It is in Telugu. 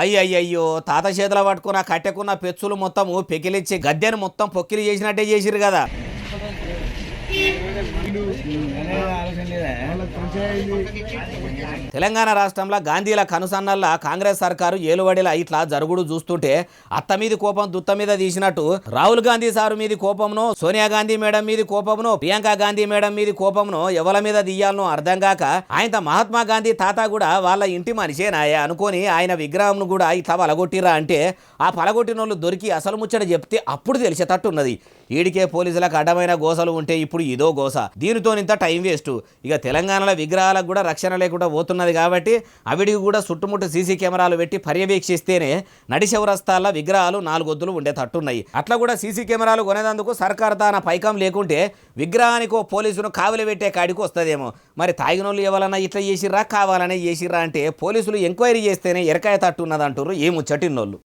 అయ్యయ్యో తాత చేతుల పట్టుకున్న కట్టెకున్న పెచ్చులు మొత్తము పెకిలిచ్చి గద్దెను మొత్తం పొక్కిలి చేసినట్టే చేసిరు కదా. తెలంగాణ రాష్ట్రంలో గాంధీల కనుసన్నల్లా కాంగ్రెస్ సర్కారు ఏలువడిలా ఇట్లా జరుగుడు చూస్తుంటే అత్త మీది కోపం దుత్త మీద తీసినట్టు రాహుల్ గాంధీ సారు మీది కోపంనో, సోనియా గాంధీ మేడం మీది కోపంనో, ప్రియాంక గాంధీ మేడం మీది కోపంనో ఎవల మీద దియ్యాలనో అర్థం కాక ఆయన మహాత్మా గాంధీ తాత కూడా వాళ్ళ ఇంటి మనిషేనాయ అనుకొని ఆయన విగ్రహంను కూడా ఇట్లా పలగొట్టిరా అంటే ఆ పలగొట్టినోళ్ళు దొరికి అసలు ముచ్చట చెప్తే అప్పుడు తెలిసేటట్టున్నది. ఈడికే పోలీసులకు అడ్డమైన గోసలు ఉంటే ఇప్పుడు ఇదో గోస. దీనితో ఇంత టైం వేస్ట్. ఇక తెలంగాణలో విగ్రహాలకు కూడా రక్షణ లేకుండా పోతున్నది కాబట్టి అవిడికి కూడా చుట్టుముట్టు సీసీ కెమెరాలు పెట్టి పర్యవేక్షిస్తేనే నడిశవరస్తాల్లో విగ్రహాలు 4 ఒత్తులు ఉండేటట్టున్నాయి. అట్లా కూడా సీసీ కెమెరాలు కొనేందుకు సర్కారు తాన పైకం లేకుంటే విగ్రహానికో పోలీసును కావలి పెట్టే కాడికి వస్తుందేమో. మరి తాగినోళ్ళు ఎవరన్నా ఇట్లా చేసిర్రా కావాలనే చేసిర్రా అంటే పోలీసులు ఎంక్వైరీ చేస్తేనే ఎరకాయ తట్టున్నదంటారు ఏ ముచ్చటిన్నోళ్ళు.